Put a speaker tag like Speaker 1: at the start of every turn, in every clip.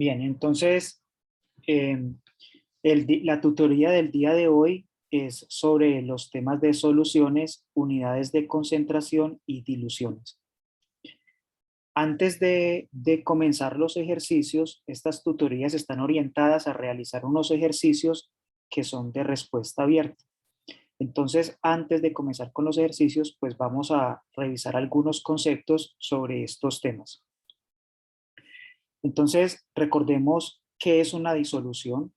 Speaker 1: Bien, entonces la tutoría del día de hoy es sobre los temas de soluciones, unidades de concentración y diluciones. Antes de comenzar los ejercicios, estas tutorías están orientadas a realizar unos ejercicios que son de respuesta abierta. Entonces, antes de comenzar con los ejercicios, pues vamos a revisar algunos conceptos sobre estos temas. Entonces, recordemos qué es una disolución.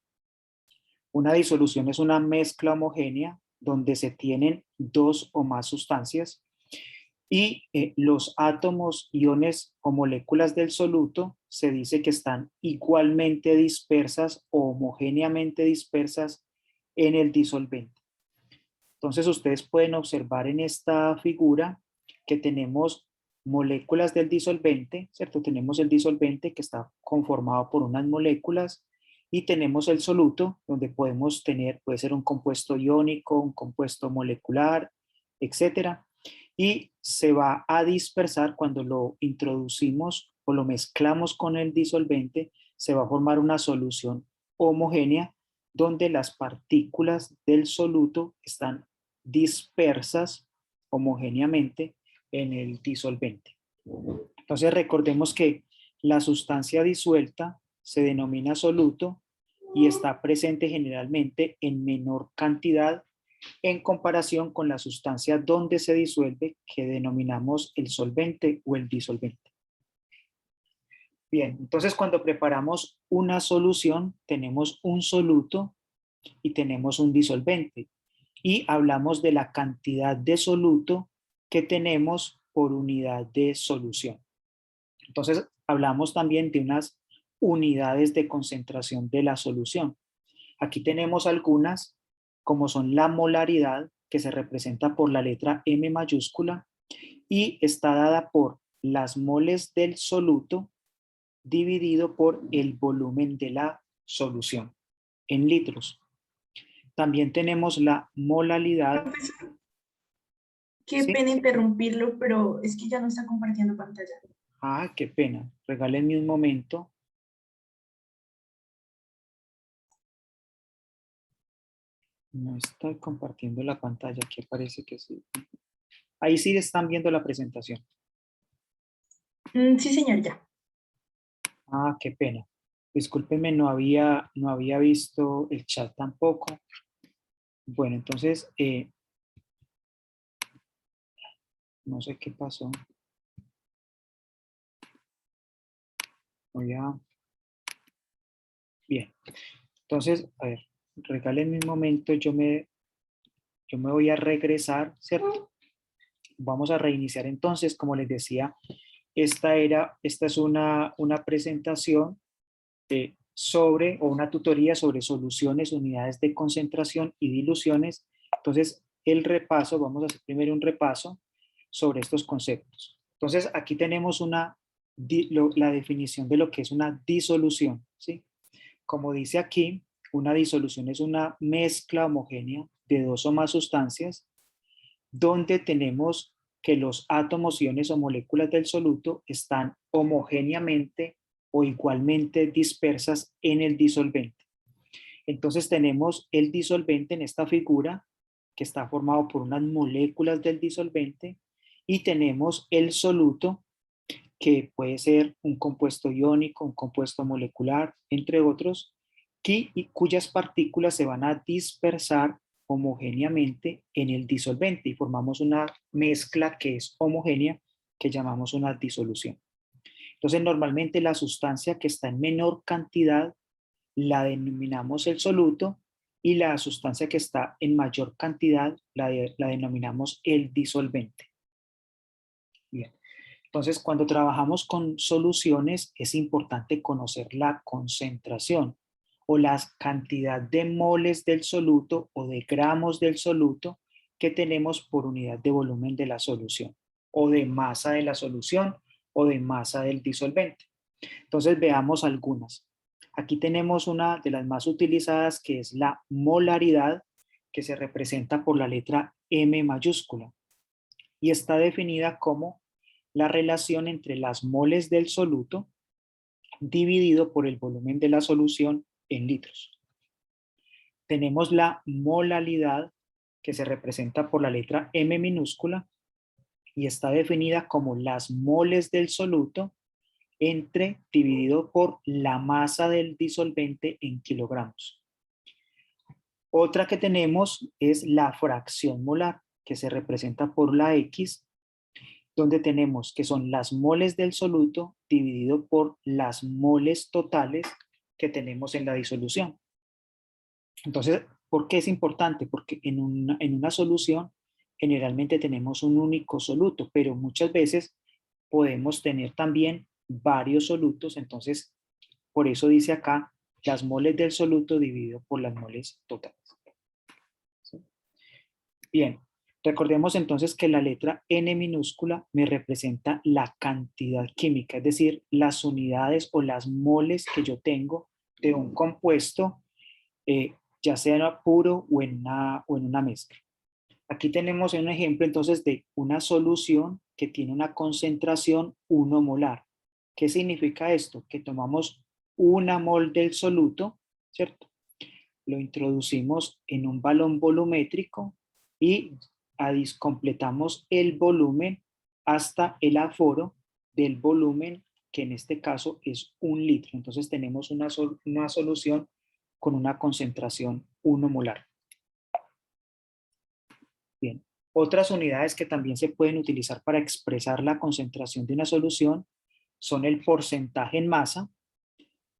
Speaker 1: Una disolución es una mezcla homogénea donde se tienen dos o más sustancias y los átomos, iones o moléculas del soluto se dice que están igualmente dispersas o homogéneamente dispersas en el disolvente. Entonces ustedes pueden observar en esta figura que tenemos moléculas del disolvente, ¿cierto? Tenemos el disolvente que está conformado por unas moléculas y tenemos el soluto donde podemos tener, puede ser un compuesto iónico, un compuesto molecular, etcétera. Y se va a dispersar cuando lo introducimos o lo mezclamos con el disolvente, se va a formar una solución homogénea donde las partículas del soluto están dispersas homogéneamente en el disolvente. Entonces recordemos que la sustancia disuelta se denomina soluto y está presente generalmente en menor cantidad en comparación con la sustancia donde se disuelve, que denominamos el solvente o el disolvente. Bien, entonces cuando preparamos una solución, tenemos un soluto y tenemos un disolvente. Y hablamos de la cantidad de soluto que tenemos por unidad de solución. Entonces, hablamos también de unas unidades de concentración de la solución. Aquí tenemos algunas, como son la molaridad, que se representa por la letra M mayúscula, y está dada por las moles del soluto dividido por el volumen de la solución en litros. También tenemos la molalidad.
Speaker 2: Profesor, qué
Speaker 1: ¿Sí?
Speaker 2: pena interrumpirlo, pero es que ya no está compartiendo pantalla.
Speaker 1: Ah, qué pena. Regálenme un momento. No estoy compartiendo la pantalla, aquí parece que sí. Ahí sí están viendo la presentación.
Speaker 2: Sí, señor, ya.
Speaker 1: Ah, qué pena. Discúlpenme, no había visto el chat tampoco. Bueno, entonces, no sé qué pasó. Bien. Entonces, a ver, regálenme un momento, yo me voy a regresar, ¿cierto? Vamos a reiniciar entonces, como les decía, esta es una presentación sobre, o una tutoría sobre soluciones, unidades de concentración y diluciones. Entonces, vamos a hacer primero un repaso sobre estos conceptos. Entonces, aquí tenemos la definición de lo que es una disolución, ¿sí? Como dice aquí, una disolución es una mezcla homogénea de dos o más sustancias donde tenemos que los átomos, iones o moléculas del soluto están homogéneamente o igualmente dispersas en el disolvente. Entonces tenemos el disolvente en esta figura que está formado por unas moléculas del disolvente y tenemos el soluto que puede ser un compuesto iónico, un compuesto molecular, entre otros, cuyas partículas se van a dispersar homogéneamente en el disolvente y formamos una mezcla que es homogénea que llamamos una disolución. Entonces, normalmente la sustancia que está en menor cantidad la denominamos el soluto y la sustancia que está en mayor cantidad la denominamos el disolvente. Bien. Entonces, cuando trabajamos con soluciones, es importante conocer la concentración o la cantidad de moles del soluto o de gramos del soluto que tenemos por unidad de volumen de la solución o de masa de la solución o de masa del disolvente. Entonces, veamos algunas. Aquí tenemos una de las más utilizadas que es la molaridad, que se representa por la letra M mayúscula y está definida como la relación entre las moles del soluto, dividido por el volumen de la solución en litros. Tenemos la molalidad, que se representa por la letra M minúscula y está definida como las moles del soluto dividido por la masa del disolvente en kilogramos. Otra que tenemos es la fracción molar, que se representa por la X, donde tenemos que son las moles del soluto dividido por las moles totales que tenemos en la disolución. Entonces, ¿por qué es importante? Porque en una solución generalmente tenemos un único soluto, pero muchas veces podemos tener también varios solutos. Entonces, por eso dice acá las moles del soluto dividido por las moles totales. ¿Sí? Bien, recordemos entonces que la letra N minúscula me representa la cantidad química, es decir, las unidades o las moles que yo tengo de un compuesto, ya sea puro o en una mezcla. Aquí tenemos un ejemplo entonces de una solución que tiene una concentración 1 molar. ¿Qué significa esto? Que tomamos una mol del soluto, ¿cierto? Lo introducimos en un balón volumétrico y completamos el volumen hasta el aforo del volumen, que en este caso es 1 litro. Entonces tenemos una solución con una concentración 1 molar. Bien. Otras unidades que también se pueden utilizar para expresar la concentración de una solución son el porcentaje en masa,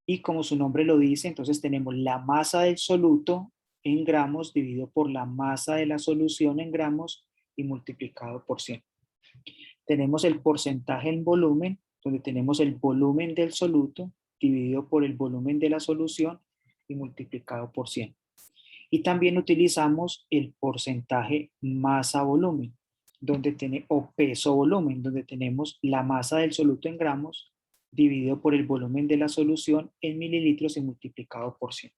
Speaker 1: y como su nombre lo dice, entonces tenemos la masa del soluto en gramos dividido por la masa de la solución en gramos y multiplicado por 100. Tenemos el porcentaje en volumen, donde tenemos el volumen del soluto dividido por el volumen de la solución y multiplicado por 100. Y también utilizamos el porcentaje masa-volumen, o peso-volumen, donde tenemos la masa del soluto en gramos dividido por el volumen de la solución en mililitros y multiplicado por 100.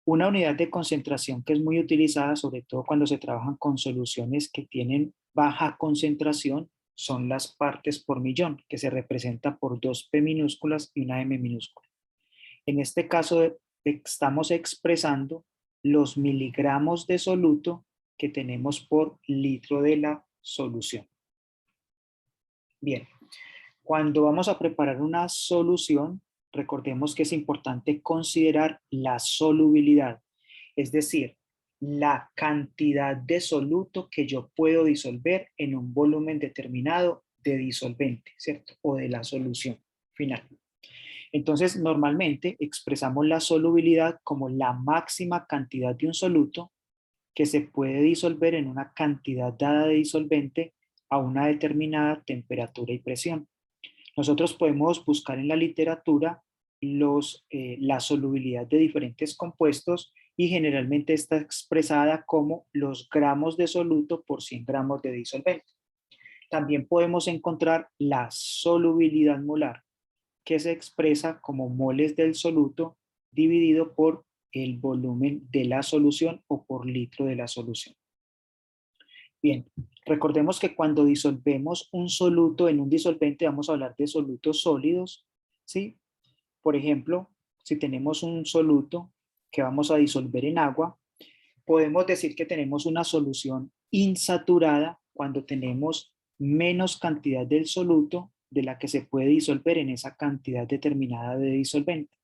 Speaker 1: Una unidad de concentración que es muy utilizada, sobre todo cuando se trabajan con soluciones que tienen baja concentración, son las partes por millón, que se representa por 2 P minúsculas y una M minúscula. En este caso estamos expresando los miligramos de soluto que tenemos por litro de la solución. Bien, cuando vamos a preparar una solución, recordemos que es importante considerar la solubilidad, es decir, la cantidad de soluto que yo puedo disolver en un volumen determinado de disolvente, ¿cierto? O de la solución final. Entonces, normalmente expresamos la solubilidad como la máxima cantidad de un soluto que se puede disolver en una cantidad dada de disolvente a una determinada temperatura y presión. Nosotros podemos buscar en la literatura la solubilidad de diferentes compuestos y generalmente está expresada como los gramos de soluto por 100 gramos de disolvente. También podemos encontrar la solubilidad molar, que se expresa como moles del soluto dividido por el volumen de la solución o por litro de la solución. Bien, recordemos que cuando disolvemos un soluto en un disolvente vamos a hablar de solutos sólidos, ¿sí? Por ejemplo, si tenemos un soluto que vamos a disolver en agua, podemos decir que tenemos una solución insaturada cuando tenemos menos cantidad del soluto de la que se puede disolver en esa cantidad determinada de disolvente.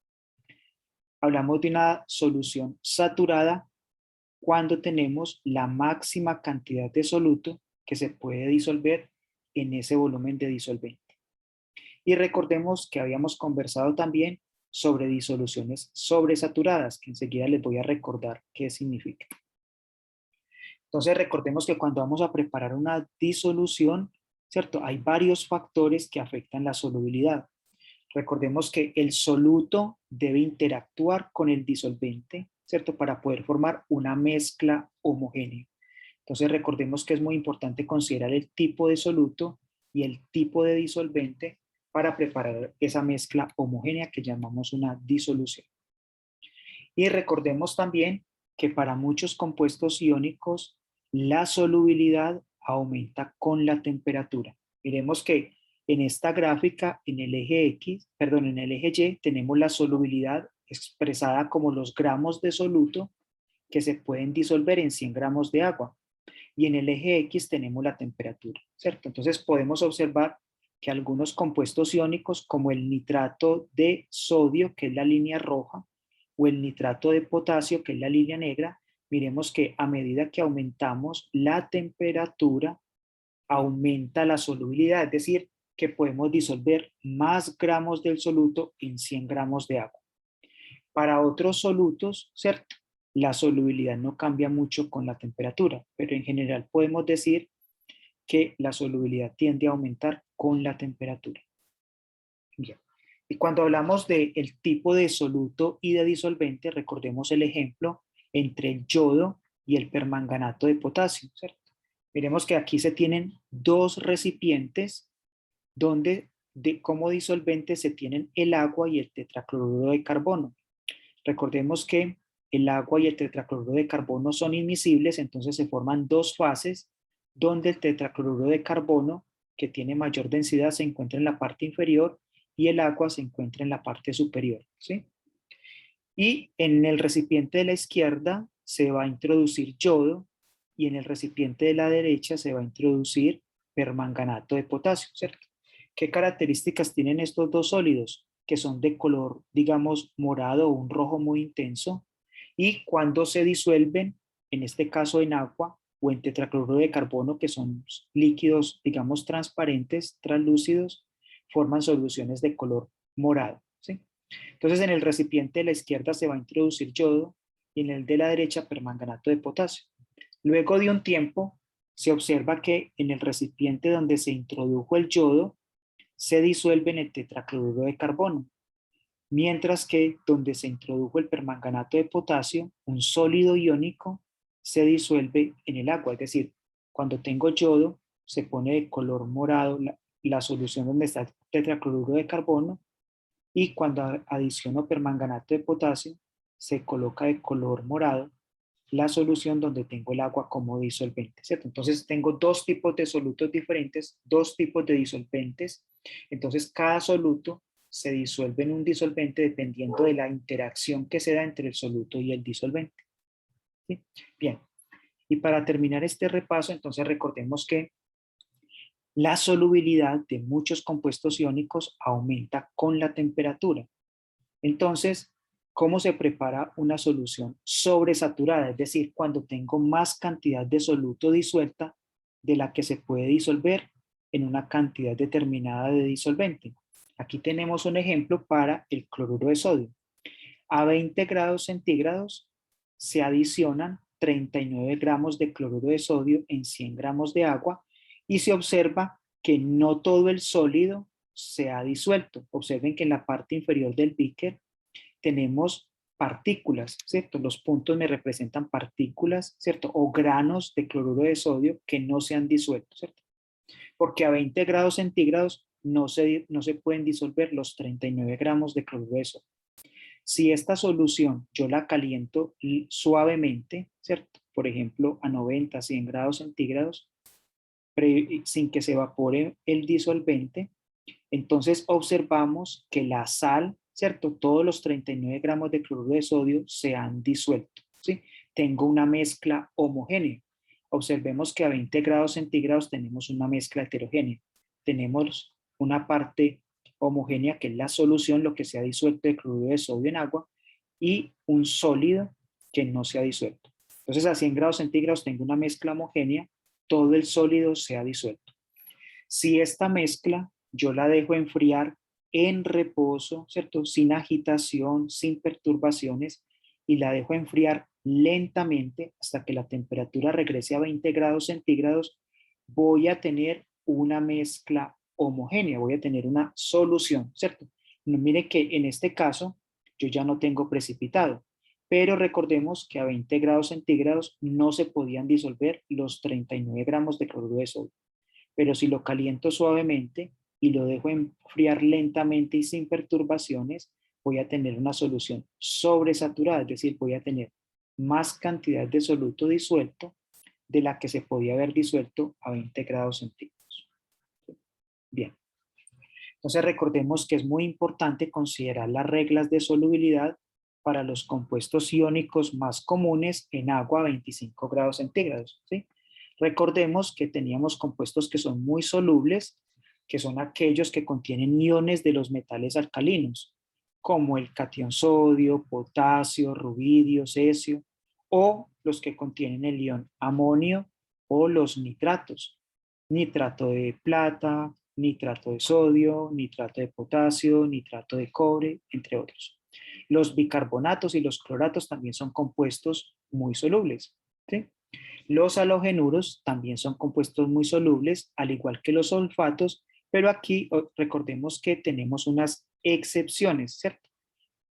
Speaker 1: Hablamos de una solución saturada cuando tenemos la máxima cantidad de soluto que se puede disolver en ese volumen de disolvente. Y recordemos que habíamos conversado también sobre disoluciones sobresaturadas, que enseguida les voy a recordar qué significa. Entonces recordemos que cuando vamos a preparar una disolución, ¿cierto? Hay varios factores que afectan la solubilidad. Recordemos que el soluto debe interactuar con el disolvente, ¿cierto? Para poder formar una mezcla homogénea. Entonces recordemos que es muy importante considerar el tipo de soluto y el tipo de disolvente para preparar esa mezcla homogénea que llamamos una disolución. Y recordemos también que para muchos compuestos iónicos la solubilidad aumenta con la temperatura. Miremos que En esta gráfica, en el eje X, perdón, en el eje Y, tenemos la solubilidad expresada como los gramos de soluto que se pueden disolver en 100 gramos de agua. Y en el eje X tenemos la temperatura, ¿cierto? Entonces podemos observar que algunos compuestos iónicos, como el nitrato de sodio, que es la línea roja, o el nitrato de potasio, que es la línea negra, miremos que a medida que aumentamos la temperatura, aumenta la solubilidad, es decir, que podemos disolver más gramos del soluto en 100 gramos de agua. Para otros solutos, ¿cierto? La solubilidad no cambia mucho con la temperatura, pero en general podemos decir que la solubilidad tiende a aumentar con la temperatura. Bien. Y cuando hablamos del tipo de soluto y de disolvente, recordemos el ejemplo entre el yodo y el permanganato de potasio, ¿cierto? Miremos que aquí se tienen dos recipientes donde como disolvente se tienen el agua y el tetracloruro de carbono. Recordemos que el agua y el tetracloruro de carbono son inmiscibles, entonces se forman dos fases donde el tetracloruro de carbono, que tiene mayor densidad, se encuentra en la parte inferior y el agua se encuentra en la parte superior, ¿sí? Y en el recipiente de la izquierda se va a introducir yodo y en el recipiente de la derecha se va a introducir permanganato de potasio, ¿cierto? ¿Qué características tienen estos dos sólidos? Que son de color, digamos, morado o un rojo muy intenso, y cuando se disuelven, en este caso en agua o en tetracloruro de carbono, que son líquidos, digamos, transparentes, translúcidos, forman soluciones de color morado, ¿sí? Entonces, en el recipiente de la izquierda se va a introducir yodo y en el de la derecha permanganato de potasio. Luego de un tiempo, se observa que en el recipiente donde se introdujo el yodo, se disuelve en el tetracloruro de carbono, mientras que donde se introdujo el permanganato de potasio, un sólido iónico, se disuelve en el agua. Es decir, cuando tengo yodo, se pone de color morado la solución donde está el tetracloruro de carbono, y cuando adiciono permanganato de potasio, se coloca de color morado la solución donde tengo el agua como disolvente, ¿cierto? Entonces tengo dos tipos de solutos diferentes, dos tipos de disolventes. Entonces cada soluto se disuelve en un disolvente dependiendo de la interacción que se da entre el soluto y el disolvente, ¿sí? Bien, y para terminar este repaso, entonces recordemos que la solubilidad de muchos compuestos iónicos aumenta con la temperatura. Entonces, ¿cómo se prepara una solución sobresaturada? Es decir, cuando tengo más cantidad de soluto disuelta de la que se puede disolver en una cantidad determinada de disolvente. Aquí tenemos un ejemplo para el cloruro de sodio. A 20 grados centígrados se adicionan 39 gramos de cloruro de sodio en 100 gramos de agua y se observa que no todo el sólido se ha disuelto. Observen que en la parte inferior del beaker tenemos partículas, ¿cierto? Los puntos me representan partículas, ¿cierto? O granos de cloruro de sodio que no se han disuelto, ¿cierto? Porque a 20 grados centígrados no se pueden disolver los 39 gramos de cloruro de sodio. Si esta solución yo la caliento suavemente, ¿cierto? Por ejemplo, a 90, 100 grados centígrados, sin que se evapore el disolvente, entonces observamos que la sal, ¿cierto? Todos los 39 gramos de cloruro de sodio se han disuelto, ¿sí? Tengo una mezcla homogénea. Observemos que a 20 grados centígrados tenemos una mezcla heterogénea. Tenemos una parte homogénea que es la solución, lo que se ha disuelto de cloruro de sodio en agua, y un sólido que no se ha disuelto. Entonces a 100 grados centígrados tengo una mezcla homogénea, todo el sólido se ha disuelto. Si esta mezcla yo la dejo enfriar en reposo, ¿cierto? Sin agitación, sin perturbaciones, y la dejo enfriar lentamente hasta que la temperatura regrese a 20 grados centígrados, voy a tener una mezcla homogénea, voy a tener una solución, ¿cierto? No, mire que en este caso yo ya no tengo precipitado, pero recordemos que a 20 grados centígrados no se podían disolver los 39 gramos de cloruro de sodio. Pero si lo caliento suavemente y lo dejo enfriar lentamente y sin perturbaciones, voy a tener una solución sobresaturada, es decir, voy a tener más cantidad de soluto disuelto de la que se podía haber disuelto a 20 grados centígrados. Bien, Entonces recordemos que es muy importante considerar las reglas de solubilidad para los compuestos iónicos más comunes en agua a 25 grados centígrados, ¿sí? Recordemos que teníamos compuestos que son muy solubles, que son aquellos que contienen iones de los metales alcalinos, como el catión sodio, potasio, rubidio, cesio, o los que contienen el ion amonio o los nitratos, nitrato de plata, nitrato de sodio, nitrato de potasio, nitrato de cobre, entre otros. Los bicarbonatos y los cloratos también son compuestos muy solubles, ¿sí? Los halogenuros también son compuestos muy solubles, al igual que los sulfatos, pero aquí recordemos que tenemos unas excepciones, ¿cierto?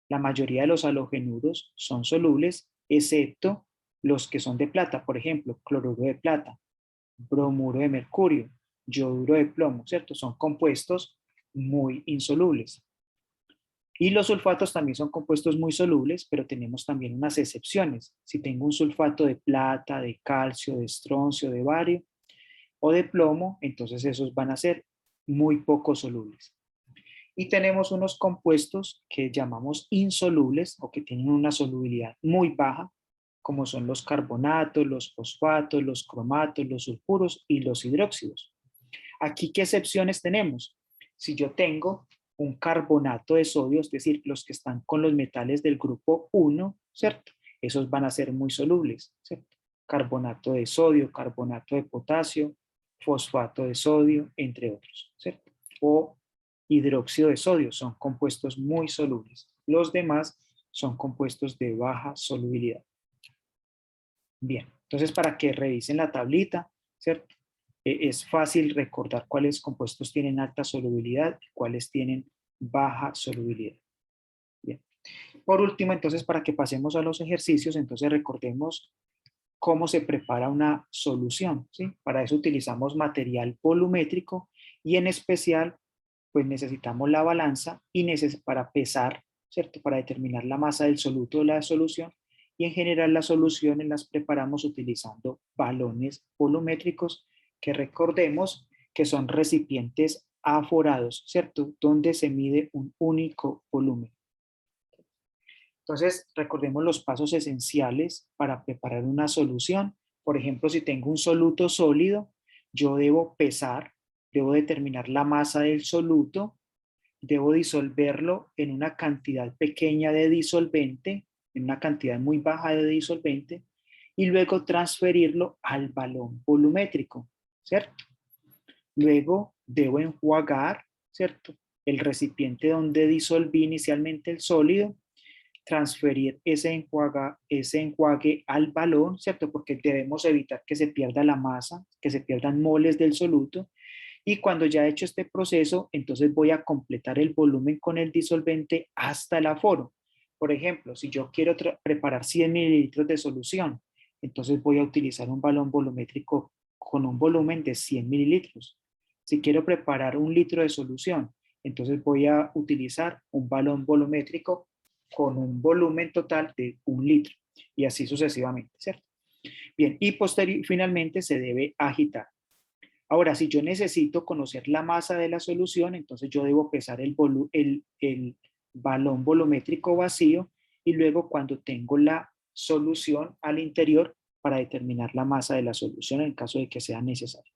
Speaker 1: La mayoría de los halogenuros son solubles, excepto los que son de plata, por ejemplo, cloruro de plata, bromuro de mercurio, yoduro de plomo, ¿cierto? Son compuestos muy insolubles. Y los sulfatos también son compuestos muy solubles, pero tenemos también unas excepciones. Si tengo un sulfato de plata, de calcio, de estroncio, de bario o de plomo, entonces esos van a ser muy poco solubles. Y tenemos unos compuestos que llamamos insolubles o que tienen una solubilidad muy baja, como son los carbonatos, los fosfatos, los cromatos, los sulfuros y los hidróxidos. Aquí, ¿qué excepciones tenemos? Si yo tengo un carbonato de sodio, es decir, los que están con los metales del grupo 1, ¿cierto? Esos van a ser muy solubles, ¿cierto? Carbonato de sodio, carbonato de potasio, fosfato de sodio, entre otros, ¿cierto? O hidróxido de sodio, son compuestos muy solubles. Los demás son compuestos de baja solubilidad. Bien, entonces para que revisen la tablita, ¿cierto? Es fácil recordar cuáles compuestos tienen alta solubilidad y cuáles tienen baja solubilidad. Bien. Por último, entonces, para que pasemos a los ejercicios, entonces recordemos cómo se prepara una solución, ¿sí? Para eso utilizamos material volumétrico y en especial, pues necesitamos la balanza y para pesar, ¿cierto? Para determinar la masa del soluto de la solución y en general las soluciones las preparamos utilizando balones volumétricos que recordemos que son recipientes aforados, ¿cierto? Donde se mide un único volumen. Entonces, recordemos los pasos esenciales para preparar una solución. Por ejemplo, si tengo un soluto sólido, yo debo pesar, debo determinar la masa del soluto, debo disolverlo en una cantidad pequeña de disolvente, en una cantidad muy baja de disolvente, y luego transferirlo al balón volumétrico, ¿cierto? Luego debo enjuagar, ¿cierto? El recipiente donde disolví inicialmente el sólido, transferir ese enjuague al balón, ¿cierto? Porque debemos evitar que se pierda la masa, que se pierdan moles del soluto. Y cuando ya he hecho este proceso, entonces voy a completar el volumen con el disolvente hasta el aforo. Por ejemplo, si yo quiero preparar 100 mililitros de solución, entonces voy a utilizar un balón volumétrico con un volumen de 100 mililitros. Si quiero preparar 1 litro de solución, entonces voy a utilizar un balón volumétrico con un volumen total de 1 litro y así sucesivamente, ¿cierto? Bien, y finalmente se debe agitar. Ahora, si yo necesito conocer la masa de la solución, entonces yo debo pesar el balón volumétrico vacío y luego cuando tengo la solución al interior para determinar la masa de la solución en caso de que sea necesario.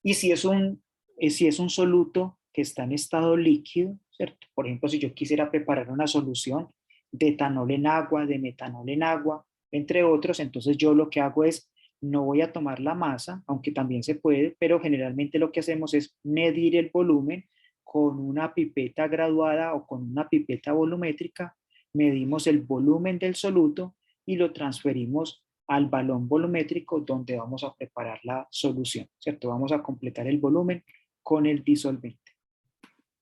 Speaker 1: Y si es un soluto que está en estado líquido, ¿cierto? Por ejemplo, si yo quisiera preparar una solución de etanol en agua, de metanol en agua, entre otros, entonces yo lo que hago es, no voy a tomar la masa, aunque también se puede, pero generalmente lo que hacemos es medir el volumen con una pipeta graduada o con una pipeta volumétrica, medimos el volumen del soluto y lo transferimos al balón volumétrico donde vamos a preparar la solución, ¿cierto? Vamos a completar el volumen con el disolvente.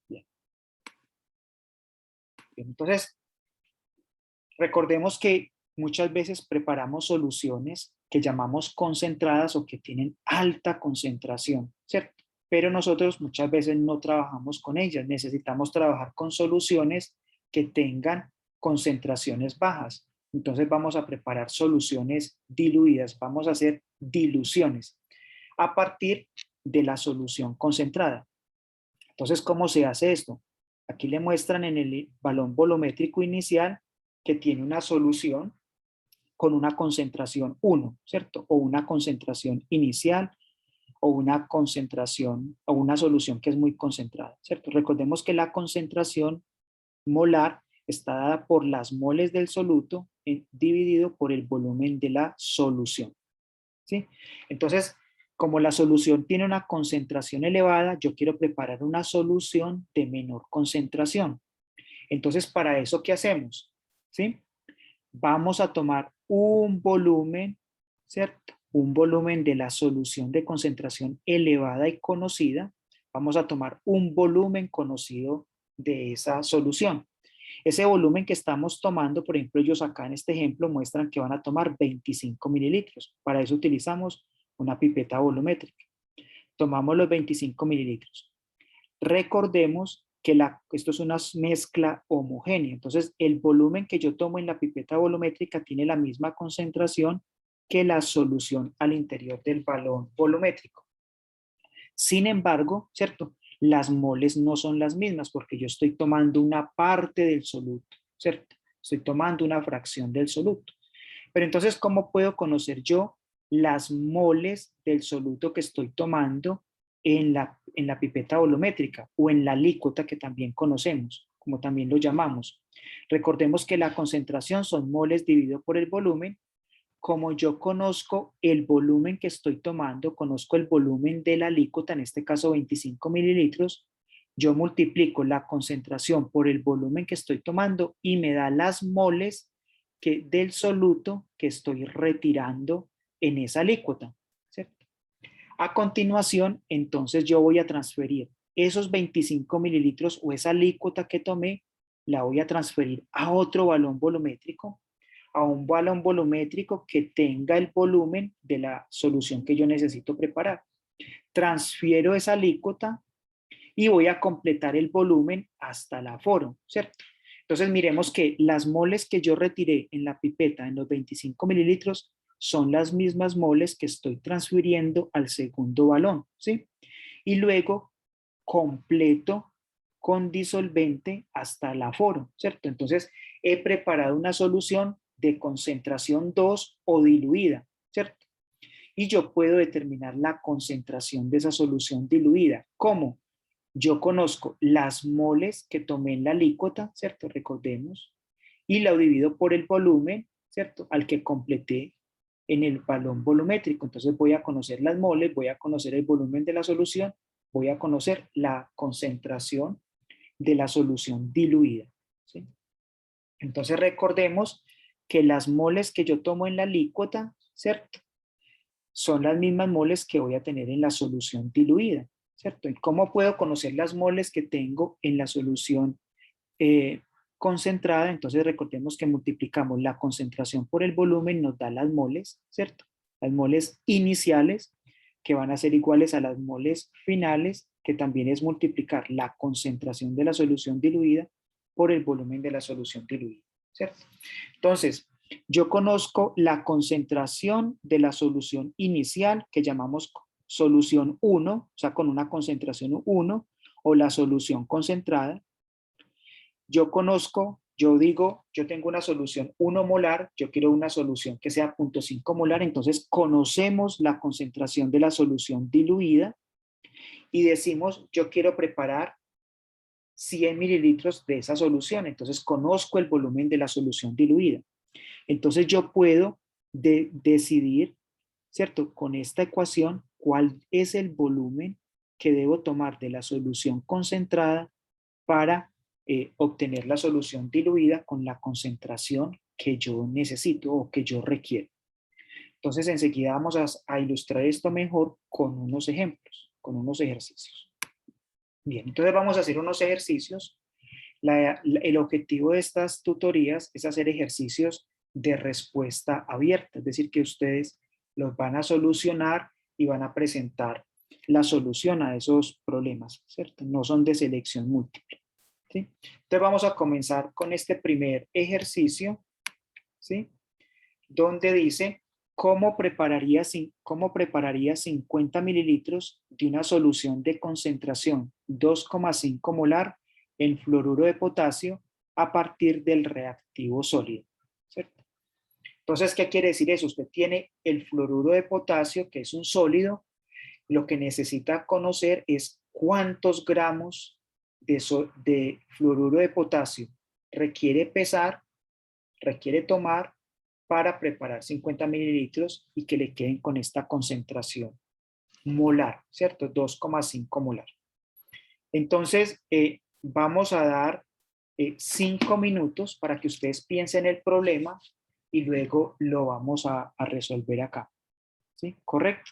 Speaker 1: Bien. Bien, entonces, recordemos que muchas veces preparamos soluciones que llamamos concentradas o que tienen alta concentración, ¿cierto? Pero nosotros muchas veces no trabajamos con ellas, necesitamos trabajar con soluciones que tengan concentraciones bajas. Entonces vamos a preparar soluciones diluidas, vamos a hacer diluciones a partir de la solución concentrada. Entonces, ¿cómo se hace esto? Aquí le muestran en el balón volumétrico inicial que tiene una solución con una concentración 1, ¿cierto? O una concentración inicial o una concentración o una solución que es muy concentrada, ¿cierto? Recordemos que la concentración molar está dada por las moles del soluto dividido por el volumen de la solución, ¿sí? Entonces, como la solución tiene una concentración elevada, yo quiero preparar una solución de menor concentración. Entonces, para eso, ¿qué hacemos? ¿Sí? Vamos a tomar un volumen, ¿cierto? Un volumen de la solución de concentración elevada y conocida. Vamos a tomar un volumen conocido de esa solución. Ese volumen que estamos tomando, por ejemplo, ellos acá en este ejemplo muestran que van a tomar 25 mililitros. Para eso utilizamos una pipeta volumétrica. Tomamos los 25 mililitros. Recordemos que esto es una mezcla homogénea. Entonces, el volumen que yo tomo en la pipeta volumétrica tiene la misma concentración que la solución al interior del balón volumétrico. Sin embargo, ¿cierto? Las moles no son las mismas porque yo estoy tomando una parte del soluto, ¿cierto? Estoy tomando una fracción del soluto. Pero entonces, ¿cómo puedo conocer yo las moles del soluto que estoy tomando en la pipeta volumétrica o en la alícuota que también conocemos, como también lo llamamos? Recordemos que la concentración son moles dividido por el volumen. Como yo conozco el volumen que estoy tomando, conozco el volumen de la alícuota, en este caso 25 mililitros, yo multiplico la concentración por el volumen que estoy tomando y me da las moles del soluto que estoy retirando en esa alícuota, ¿cierto? A continuación, entonces yo voy a transferir esos 25 mililitros o esa alícuota que tomé, la voy a transferir a otro balón volumétrico, a un balón volumétrico que tenga el volumen de la solución que yo necesito preparar. Transfiero esa alícuota y voy a completar el volumen hasta el aforo, ¿cierto? Entonces miremos que las moles que yo retiré en la pipeta en los 25 mililitros son las mismas moles que estoy transfiriendo al segundo balón, ¿sí? Y luego completo con disolvente hasta el aforo, ¿cierto? Entonces he preparado una solución de concentración 2 o diluida, ¿cierto? Y yo puedo determinar la concentración de esa solución diluida. ¿Cómo? Yo conozco las moles que tomé en la alícuota, ¿cierto? Recordemos. Y la divido por el volumen, ¿cierto? Al que completé en el balón volumétrico. Entonces voy a conocer las moles, voy a conocer el volumen de la solución, voy a conocer la concentración de la solución diluida, ¿sí? Entonces recordemos que las moles que yo tomo en la alícuota, ¿cierto? Son las mismas moles que voy a tener en la solución diluida, ¿cierto? ¿Y cómo puedo conocer las moles que tengo en la solución concentrada? Entonces recordemos que multiplicamos la concentración por el volumen, nos da las moles, ¿cierto? Las moles iniciales, que van a ser iguales a las moles finales, que también es multiplicar la concentración de la solución diluida por el volumen de la solución diluida, ¿cierto? Entonces, yo conozco la concentración de la solución inicial que llamamos solución 1, o sea, con una concentración 1, o la solución concentrada. Yo conozco, yo digo, yo tengo una solución 1 molar, yo quiero una solución que sea 0.5 molar, entonces conocemos la concentración de la solución diluida y decimos, yo quiero preparar 100 mililitros de esa solución, entonces conozco el volumen de la solución diluida. Entonces yo puedo decidir, ¿cierto? Con esta ecuación, cuál es el volumen que debo tomar de la solución concentrada para obtener la solución diluida con la concentración que yo necesito o que yo requiero. Entonces enseguida vamos a ilustrar esto mejor con unos ejemplos, con unos ejercicios. Bien, entonces vamos a hacer unos ejercicios. El objetivo de estas tutorías es hacer ejercicios de respuesta abierta, es decir, que ustedes los van a solucionar y van a presentar la solución a esos problemas, ¿cierto? No son de selección múltiple, ¿sí? Entonces vamos a comenzar con este primer ejercicio, ¿sí? Donde dice, cómo prepararía 50 mililitros de una solución de concentración 2,5 molar en fluoruro de potasio a partir del reactivo sólido? ¿Cierto? Entonces, ¿qué quiere decir eso? Usted tiene el fluoruro de potasio, que es un sólido. Lo que necesita conocer es cuántos gramos de fluoruro de potasio requiere tomar para preparar 50 mililitros y que le queden con esta concentración molar, ¿cierto? 2,5 molar. Entonces, vamos a dar 5 minutos para que ustedes piensen el problema y luego lo vamos a resolver acá. ¿Sí? ¿Correcto?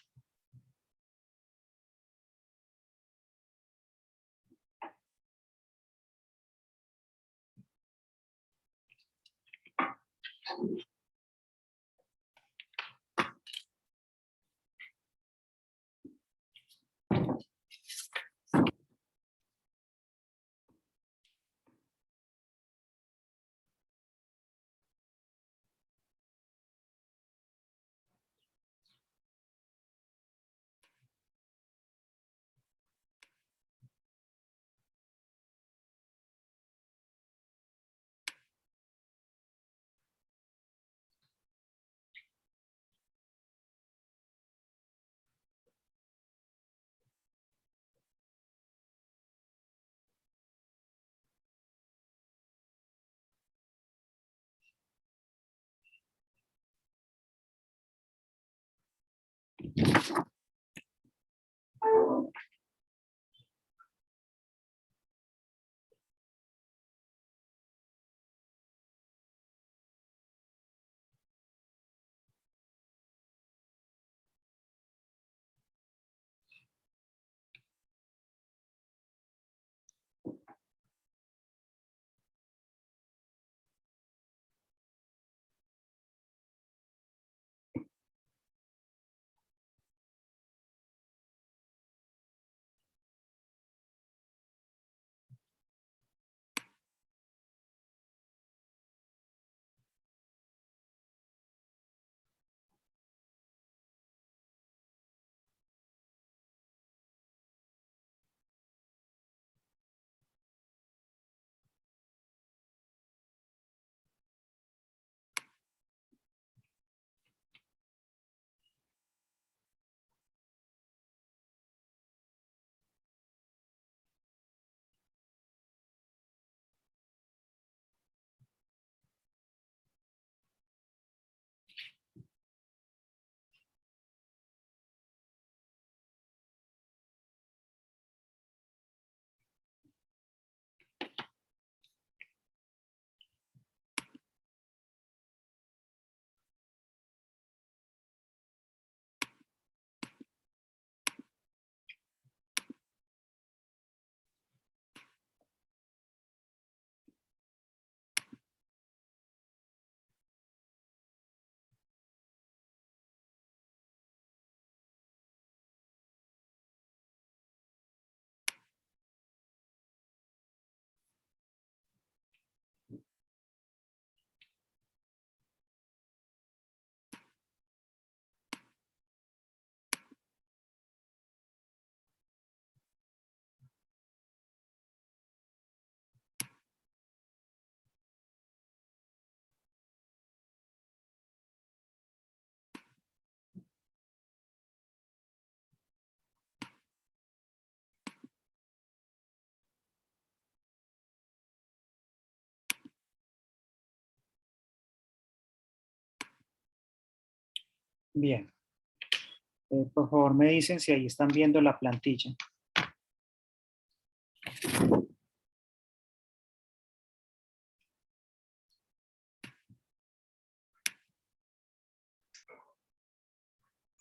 Speaker 1: Bien. Por favor, me dicen si ahí están viendo la plantilla.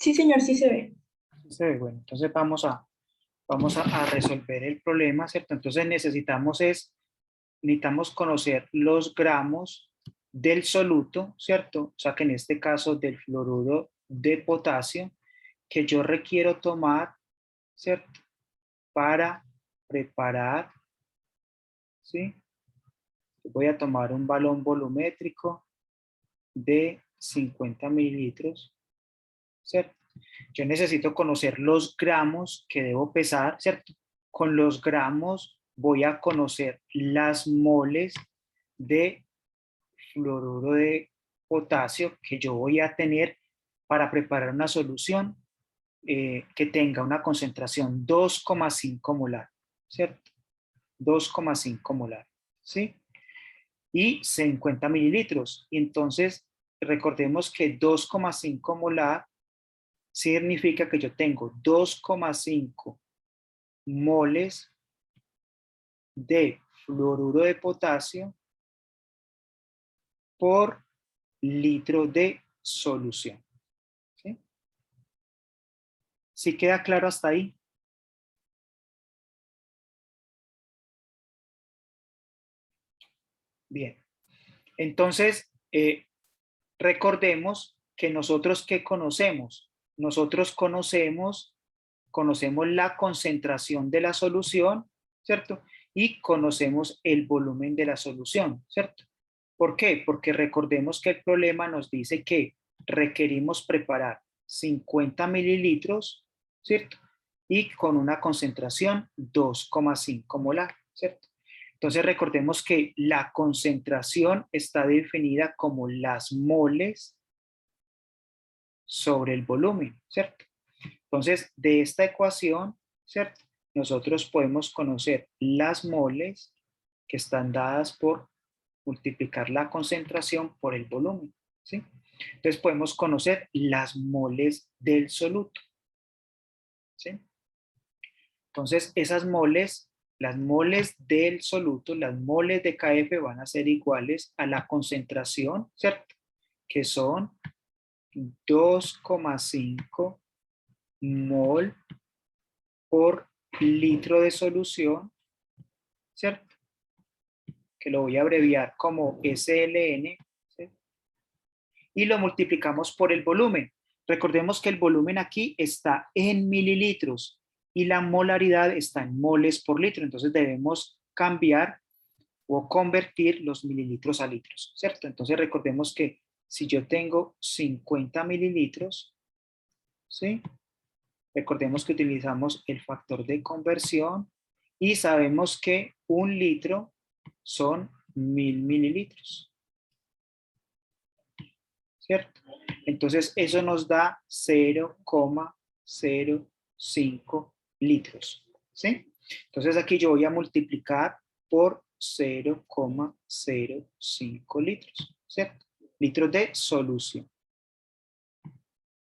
Speaker 2: Sí, señor, sí se ve.
Speaker 1: Se ve, bueno, entonces vamos a resolver el problema, ¿cierto? Entonces necesitamos conocer los gramos del soluto, ¿cierto? O sea que en este caso del fluoruro de potasio que yo requiero tomar, ¿cierto? Para preparar, ¿sí? Voy a tomar un balón volumétrico de 50 mililitros, ¿cierto? Yo necesito conocer los gramos que debo pesar, ¿cierto? Con los gramos voy a conocer las moles de fluoruro de potasio que yo voy a tener para preparar una solución que tenga una concentración 2,5 molar, ¿cierto? 2,5 molar, ¿sí? Y 50 mililitros. Y entonces, recordemos que 2,5 molar significa que yo tengo 2,5 moles de fluoruro de potasio por litro de solución. ¿Sí? ¿Sí queda claro hasta ahí? Bien. Entonces, recordemos que nosotros, ¿qué conocemos? Nosotros conocemos la concentración de la solución, ¿cierto? Y conocemos el volumen de la solución, ¿cierto? ¿Por qué? Porque recordemos que el problema nos dice que requerimos preparar 50 mililitros, ¿cierto? Y con una concentración 2,5 molar, ¿cierto? Entonces recordemos que la concentración está definida como las moles sobre el volumen, ¿cierto? Entonces, de esta ecuación, ¿cierto? Nosotros podemos conocer las moles que están dadas por multiplicar la concentración por el volumen, ¿sí? Entonces podemos conocer las moles del soluto, ¿sí? Entonces esas moles, las moles del soluto, las moles de KF van a ser iguales a la concentración, ¿cierto? Que son 2,5 mol por litro de solución, ¿cierto? Que lo voy a abreviar como SLN, ¿sí? Y lo multiplicamos por el volumen. Recordemos que el volumen aquí está en mililitros y la molaridad está en moles por litro, entonces debemos cambiar o convertir los mililitros a litros, ¿cierto? Entonces recordemos que si yo tengo 50 mililitros, ¿sí? Recordemos que utilizamos el factor de conversión y sabemos que un litro son 1000 mililitros, ¿cierto? Entonces eso nos da 0,05 litros, ¿sí? Entonces aquí yo voy a multiplicar por 0,05 litros, ¿cierto? Litros de solución,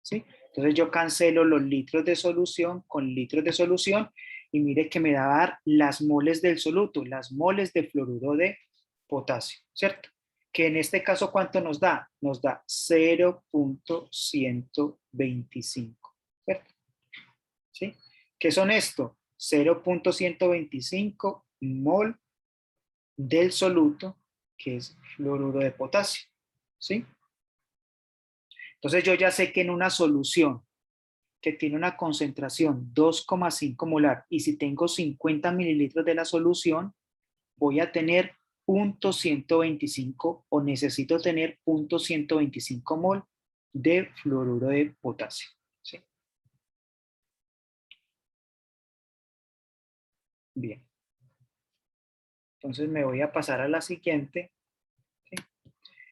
Speaker 1: ¿sí? Entonces yo cancelo los litros de solución con litros de solución y mire que me va a dar las moles del soluto, las moles de fluoruro de potasio, ¿cierto? Que en este caso, ¿cuánto nos da? Nos da 0,125, ¿cierto? ¿Sí? ¿Qué son esto? 0,125 mol del soluto, que es fluoruro de potasio, ¿sí? Entonces yo ya sé que en una solución que tiene una concentración 2,5 molar y si tengo 50 mililitros de la solución, voy a tener 0,125 o necesito tener 0,125 mol de fluoruro de potasio, ¿sí? Bien. Entonces me voy a pasar a la siguiente, ¿sí?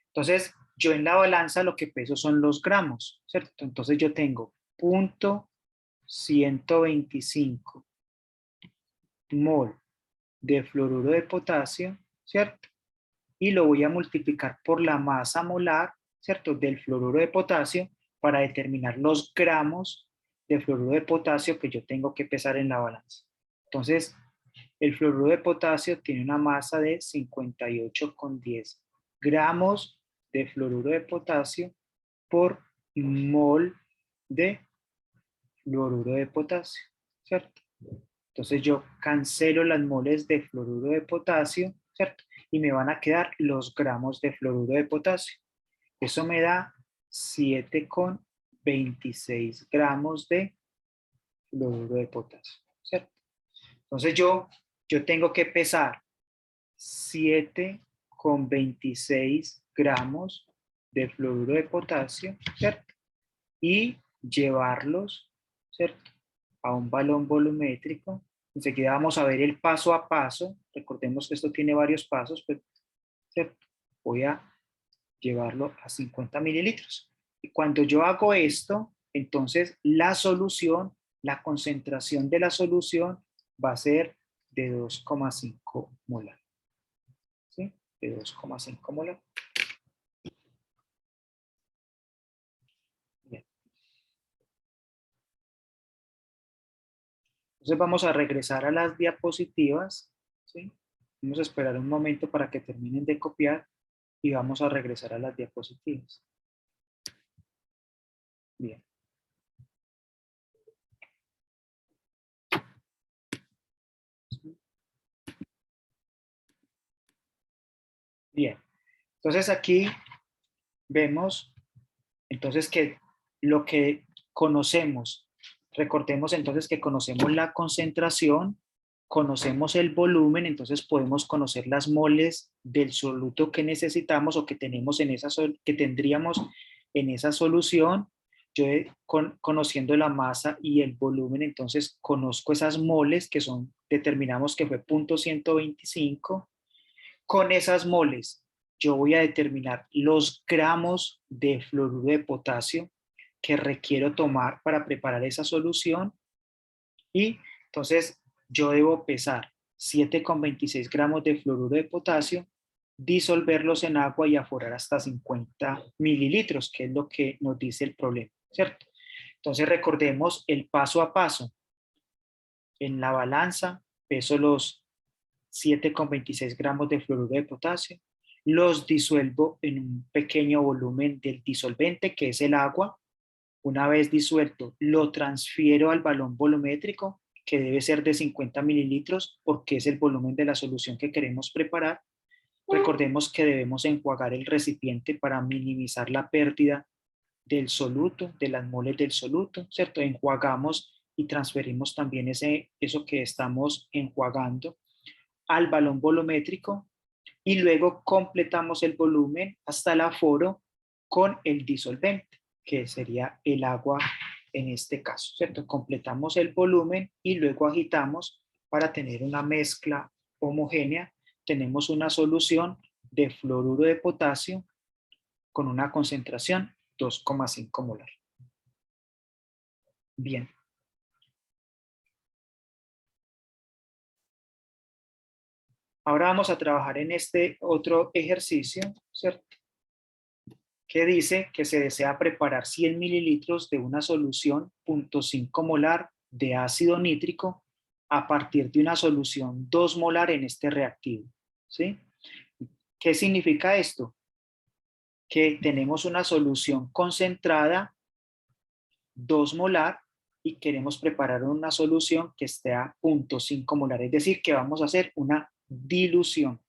Speaker 1: Entonces, yo en la balanza lo que peso son los gramos, ¿cierto? Entonces yo tengo 0,125 mol de fluoruro de potasio, ¿cierto? Y lo voy a multiplicar por la masa molar, ¿cierto? Del fluoruro de potasio para determinar los gramos de fluoruro de potasio que yo tengo que pesar en la balanza. Entonces, el fluoruro de potasio tiene una masa de 58,10 gramos de fluoruro de potasio por mol de fluoruro de potasio, ¿cierto? Entonces yo cancelo las moles de fluoruro de potasio, ¿cierto? Y me van a quedar los gramos de fluoruro de potasio. Eso me da 7,26 gramos de fluoruro de potasio, ¿cierto? Entonces yo tengo que pesar 7,26 gramos de fluoruro de potasio, ¿cierto? Y llevarlos, ¿cierto?, a un balón volumétrico. Enseguida vamos a ver el paso a paso. Recordemos que esto tiene varios pasos, pero, ¿cierto? Voy a llevarlo a 50 mililitros. Y cuando yo hago esto, entonces la solución, la concentración de la solución va a ser de 2,5 molar. ¿Sí? De 2,5 molar. Bien. Entonces vamos a regresar a las diapositivas. ¿Sí? Vamos a esperar un momento para que terminen de copiar y vamos a regresar a las diapositivas. Bien. Bien. Entonces aquí vemos entonces que lo que conocemos, recordemos entonces que conocemos la concentración, conocemos el volumen, entonces podemos conocer las moles del soluto que necesitamos o que tenemos en esa que tendríamos en esa solución. Yo conociendo la masa y el volumen, entonces conozco esas moles que son, determinamos que fue 0,125. Con esas moles, yo voy a determinar los gramos de fluoruro de potasio que requiero tomar para preparar esa solución y entonces yo debo pesar 7,26 gramos de fluoruro de potasio, disolverlos en agua y aforar hasta 50 mililitros, que es lo que nos dice el problema, ¿cierto? Entonces recordemos el paso a paso. En la balanza peso los 7,26 gramos de fluoruro de potasio, los disuelvo en un pequeño volumen del disolvente, que es el agua. Una vez disuelto, lo transfiero al balón volumétrico, que debe ser de 50 mililitros, porque es el volumen de la solución que queremos preparar. Recordemos que debemos enjuagar el recipiente para minimizar la pérdida del soluto, de las moles del soluto, ¿cierto? Enjuagamos y transferimos también eso que estamos enjuagando al balón volumétrico y luego completamos el volumen hasta el aforo con el disolvente, que sería el agua en este caso, ¿cierto? Completamos el volumen y luego agitamos para tener una mezcla homogénea. Tenemos una solución de fluoruro de potasio con una concentración 2,5 molar. Bien. Ahora vamos a trabajar en este otro ejercicio, ¿cierto?, que dice que se desea preparar 100 mililitros de una solución 0,5 molar de ácido nítrico a partir de una solución 2 molar en este reactivo. ¿Sí? ¿Qué significa esto? Que tenemos una solución concentrada 2 molar y queremos preparar una solución que esté a 0,5 molar, es decir, que vamos a hacer una dilución.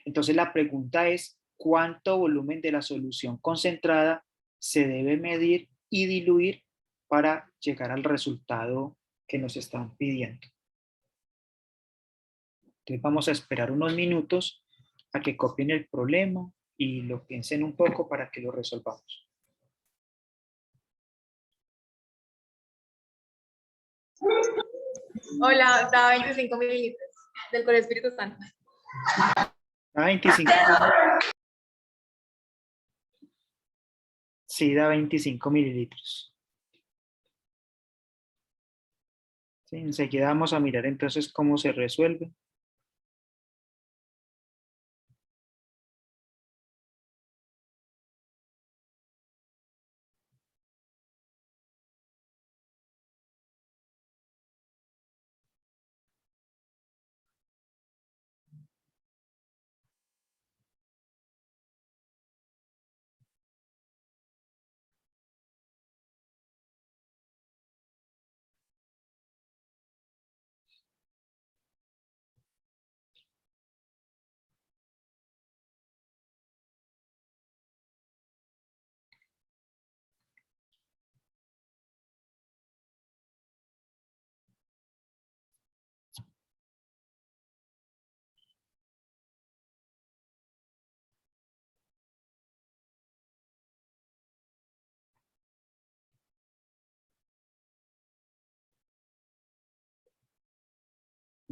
Speaker 1: Entonces la pregunta es, ¿cuánto volumen de la solución concentrada se debe medir y diluir para llegar al resultado que nos están pidiendo? Entonces vamos a esperar unos minutos a que copien el problema y lo piensen un poco para que lo resolvamos.
Speaker 3: Hola, da 25 mililitros del Colegio Espíritu Santo.
Speaker 1: ¿Da 25? Sí, da 25 mililitros. Sí, enseguida vamos a mirar entonces cómo se resuelve.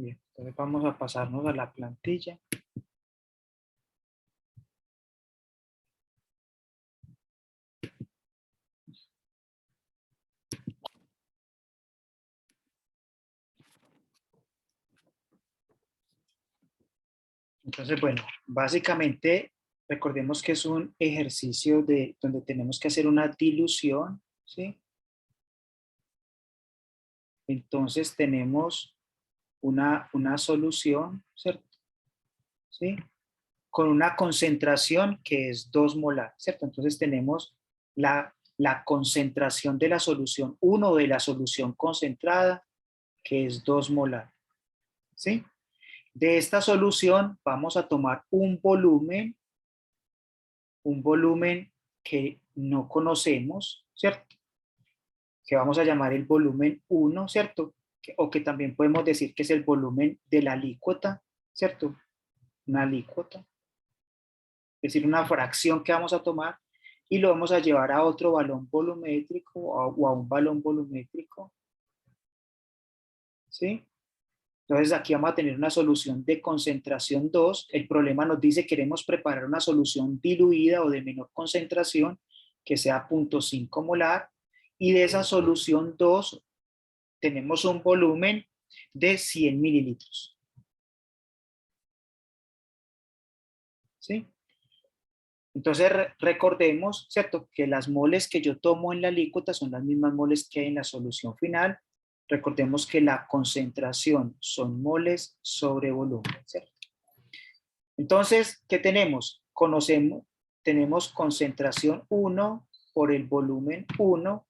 Speaker 1: Bien, entonces vamos a pasarnos a la plantilla. Entonces, bueno, básicamente recordemos que es un ejercicio de donde tenemos que hacer una dilución, ¿sí? Entonces tenemos una solución, ¿cierto? ¿Sí? Con una concentración que es 2 molar, ¿cierto? Entonces tenemos la concentración de la solución 1 de la solución concentrada, que es 2 molar, ¿sí? De esta solución vamos a tomar un volumen que no conocemos, ¿cierto? Que vamos a llamar el volumen 1, ¿cierto? O que también podemos decir que es el volumen de la alícuota, ¿cierto? Una alícuota, es decir, una fracción que vamos a tomar y lo vamos a llevar a otro balón volumétrico o a un balón volumétrico, ¿sí? Entonces aquí vamos a tener una solución de concentración 2. El problema nos dice que queremos preparar una solución diluida o de menor concentración que sea 0.5 molar y de esa solución 2 tenemos un volumen de 100 mililitros. ¿Sí? Entonces recordemos, ¿cierto? Que las moles que yo tomo en la alícuota son las mismas moles que hay en la solución final. Recordemos que la concentración son moles sobre volumen, ¿cierto? Entonces, ¿qué tenemos? Tenemos concentración 1 por el volumen 1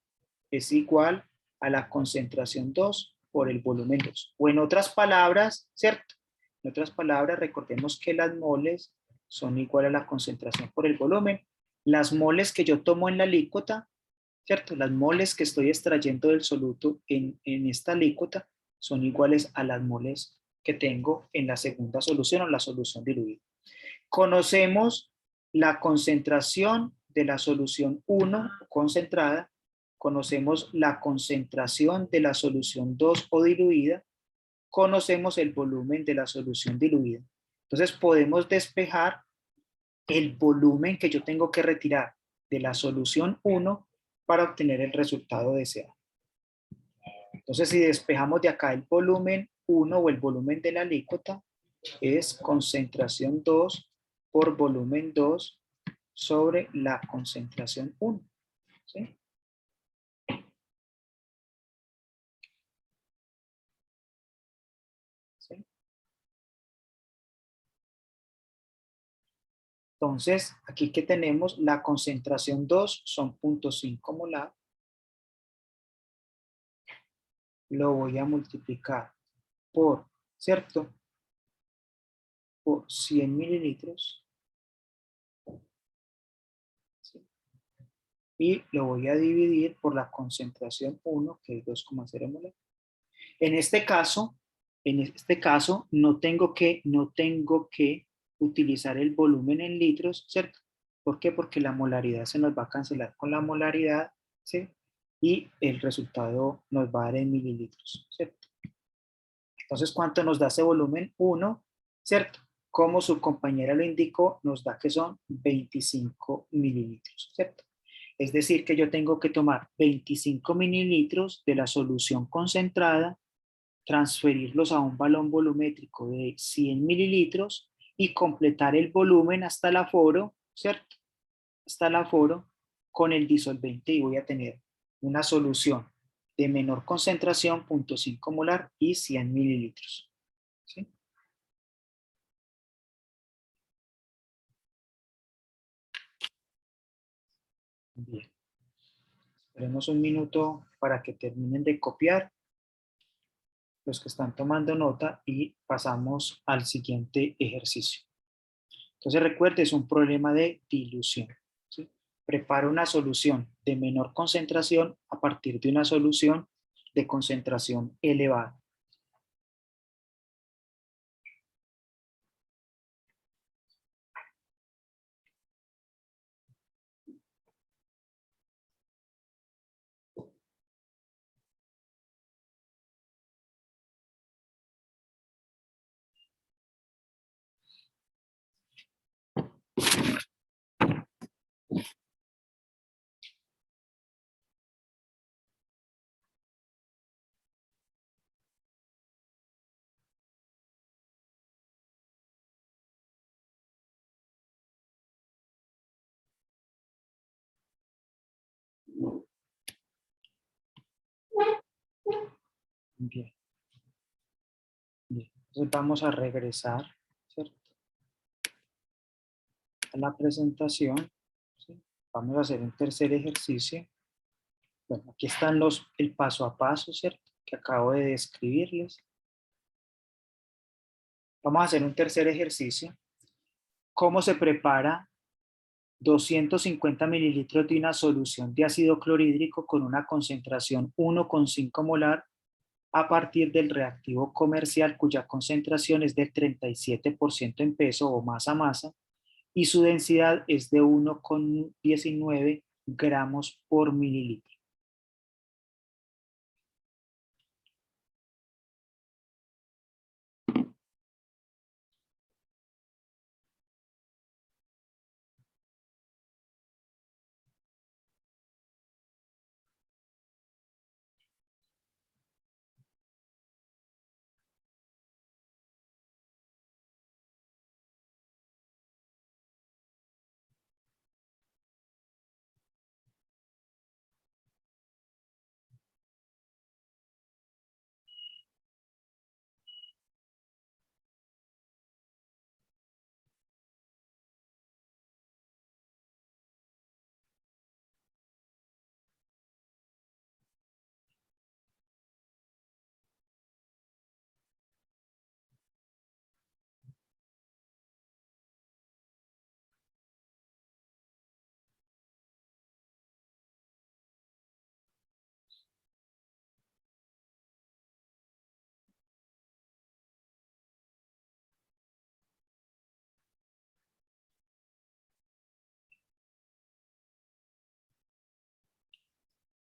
Speaker 1: es igual a la concentración 2 por el volumen 2. O en otras palabras, ¿cierto? En otras palabras, recordemos que las moles son igual a la concentración por el volumen. Las moles que yo tomo en la alícuota, ¿cierto? Las moles que estoy extrayendo del soluto en esta alícuota son iguales a las moles que tengo en la segunda solución o la solución diluida. Conocemos la concentración de la solución 1 concentrada, conocemos la concentración de la solución 2 o diluida, conocemos el volumen de la solución diluida. Entonces podemos despejar el volumen que yo tengo que retirar de la solución 1 para obtener el resultado deseado. Entonces si despejamos de acá el volumen 1 o el volumen de la alícuota, es concentración 2 por volumen 2 sobre la concentración 1. ¿Sí? ¿Sí? Entonces, aquí que tenemos la concentración 2 son 0.5 molar. Lo voy a multiplicar por, ¿cierto? Por 100 mililitros. ¿Sí? Y lo voy a dividir por la concentración 1, que es 2,0 molar. En este caso, no tengo que utilizar el volumen en litros, ¿cierto? ¿Por qué? Porque la molaridad se nos va a cancelar con la molaridad, ¿sí? Y el resultado nos va a dar en mililitros, ¿cierto? Entonces, ¿cuánto nos da ese volumen? 1, ¿cierto? Como su compañera lo indicó, nos da que son 25 mililitros, ¿cierto? Es decir, que yo tengo que tomar 25 mililitros de la solución concentrada, transferirlos a un balón volumétrico de 100 mililitros y completar el volumen hasta el aforo, ¿cierto? Hasta el aforo con el disolvente y voy a tener una solución de menor concentración, 0.5 molar y 100 mililitros. ¿Sí? Bien. Esperemos un minuto para que terminen de copiar los que están tomando nota y pasamos al siguiente ejercicio. Entonces recuerde, es un problema de dilución. ¿Sí? Prepara una solución de menor concentración a partir de una solución de concentración elevada. Bien. Bien. Entonces vamos a regresar, ¿cierto?, a la presentación. ¿Sí? Vamos a hacer un tercer ejercicio. Bueno, aquí están el paso a paso, ¿cierto?, que acabo de describirles. Vamos a hacer un tercer ejercicio. ¿Cómo se prepara 250 mililitros de una solución de ácido clorhídrico con una concentración 1,5 molar a partir del reactivo comercial cuya concentración es del 37% en peso o masa y su densidad es de 1,19 gramos por mililitro?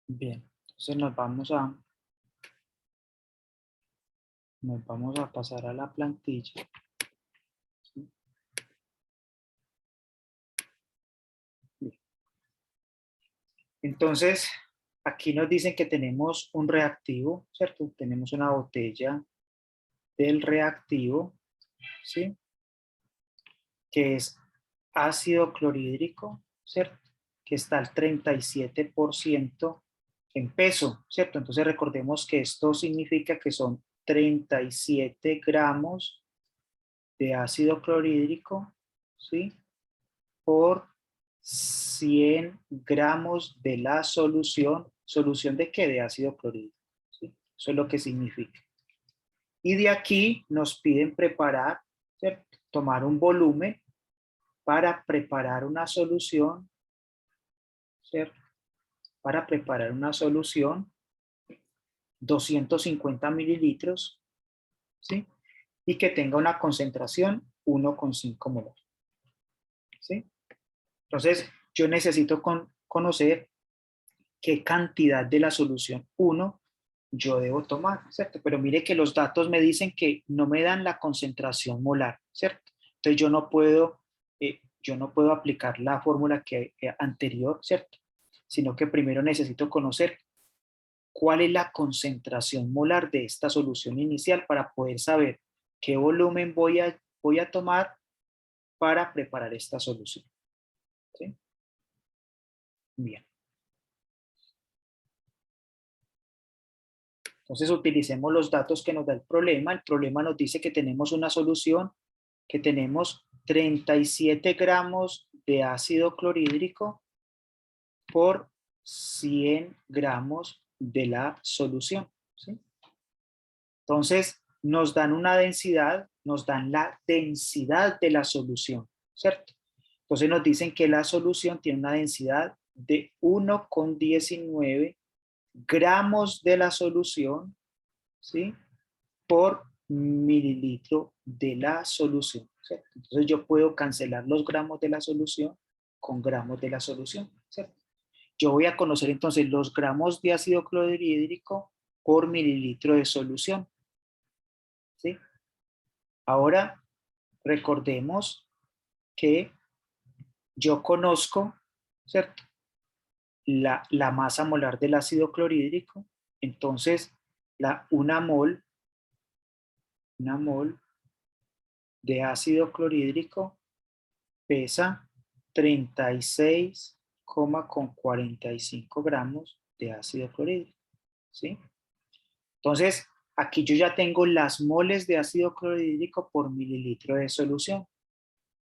Speaker 1: Bien, entonces nos vamos a pasar a la plantilla. ¿Sí? Bien. Entonces, aquí nos dicen que tenemos un reactivo, ¿cierto? Tenemos una botella del reactivo, ¿sí?, que es ácido clorhídrico, ¿cierto?, que está al 37% en peso, ¿cierto? Entonces recordemos que esto significa que son 37 gramos de ácido clorhídrico, ¿sí?, por 100 gramos de la solución. ¿Solución de qué? De ácido clorhídrico, ¿sí? Eso es lo que significa. Y de aquí nos piden preparar, ¿cierto?, tomar un volumen para preparar una solución, ¿cierto? Para preparar una solución, 250 mililitros, ¿sí?, y que tenga una concentración 1,5 molar, ¿sí? Entonces, yo necesito conocer qué cantidad de la solución 1 yo debo tomar, ¿cierto? Pero mire que los datos me dicen que no me dan la concentración molar, ¿cierto? Entonces yo no puedo aplicar la fórmula anterior, ¿cierto? Sino que primero necesito conocer cuál es la concentración molar de esta solución inicial para poder saber qué volumen voy a tomar para preparar esta solución, ¿sí? Bien. Entonces utilicemos los datos que nos da el problema. El problema nos dice que tenemos una solución, que tenemos 37 gramos de ácido clorhídrico por 100 gramos de la solución, ¿sí? Entonces nos dan una densidad, nos dan la densidad de la solución, ¿cierto? Entonces nos dicen que la solución tiene una densidad de 1,19 gramos de la solución, ¿sí?, por mililitro de la solución, ¿cierto? Entonces yo puedo cancelar los gramos de la solución con gramos de la solución, ¿cierto? Yo voy a conocer entonces los gramos de ácido clorhídrico por mililitro de solución, ¿sí? Ahora recordemos que yo conozco, ¿cierto?, la masa molar del ácido clorhídrico. Entonces una mol de ácido clorhídrico pesa 36,45 gramos de ácido clorhídrico, ¿sí? Entonces, Aquí yo ya tengo las moles de ácido clorhídrico por mililitro de solución,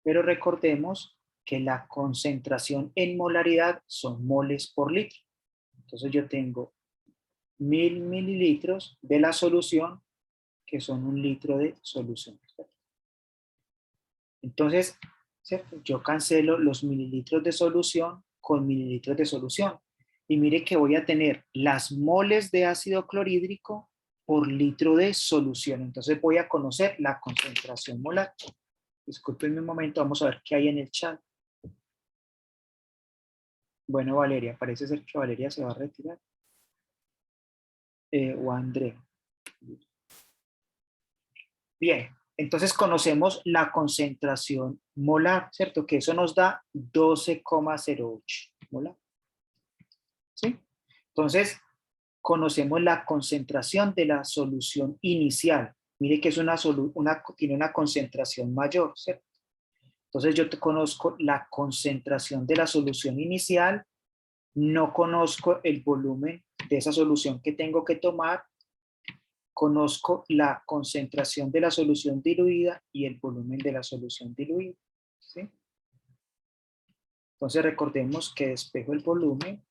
Speaker 1: pero recordemos que la concentración en molaridad son moles por litro. Entonces yo tengo 1000 mililitros de la solución, que son 1 litro de solución. Entonces, ¿cierto? Yo cancelo los mililitros de solución con mililitros de solución. Y mire que voy a tener las moles de ácido clorhídrico por litro de solución. Entonces voy a conocer la concentración molar. Disculpenme un momento, vamos a ver qué hay en el chat. Bueno, Valeria, parece ser que Valeria se va a retirar. O Andrea. Bien, entonces conocemos la concentración molar, ¿cierto? Que eso nos da 12,08 molar. ¿Sí? Entonces, conocemos la concentración de la solución inicial. Mire que es tiene una concentración mayor, ¿cierto? Entonces yo conozco la concentración de la solución inicial, no conozco el volumen de esa solución que tengo que tomar, conozco la concentración de la solución diluida y el volumen de la solución diluida, ¿sí? Entonces recordemos que despejo el volumen.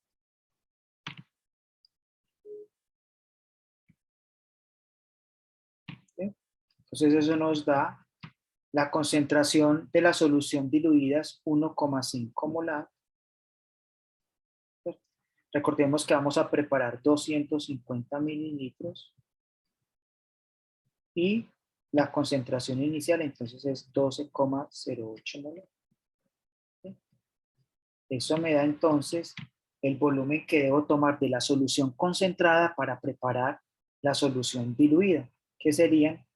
Speaker 1: ¿Sí? Entonces eso nos da la concentración de la solución diluida es 1,5 molar. Recordemos que vamos a preparar 250 mililitros y la concentración inicial entonces es 12,08 molar. ¿Sí? Eso me da entonces el volumen que debo tomar de la solución concentrada para preparar la solución diluida, que serían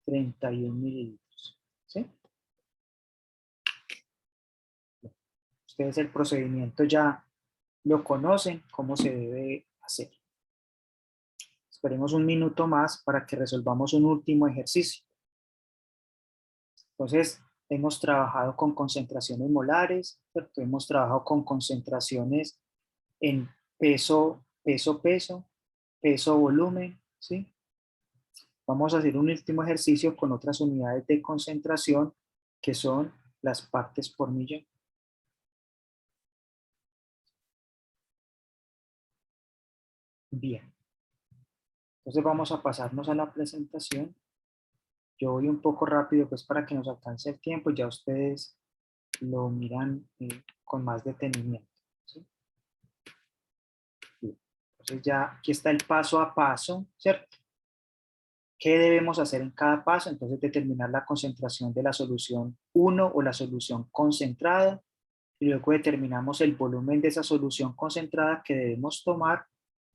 Speaker 1: 31 mililitros. ¿Sí? Ustedes el procedimiento ya lo conocen, cómo se debe hacer. Esperemos un minuto más para que resolvamos un último ejercicio. Entonces, hemos trabajado con concentraciones molares, ¿cierto? Hemos trabajado con concentraciones en peso, volumen, ¿sí? Vamos a hacer un último ejercicio con otras unidades de concentración que son las partes por millón. Bien. Entonces vamos a pasarnos a la presentación. Yo voy un poco rápido pues para que nos alcance el tiempo, ya ustedes lo miran con más detenimiento. ¿Sí? Entonces ya aquí está el paso a paso, ¿cierto? ¿Qué debemos hacer en cada paso? Entonces determinar la concentración de la solución 1 o la solución concentrada, y luego determinamos el volumen de esa solución concentrada que debemos tomar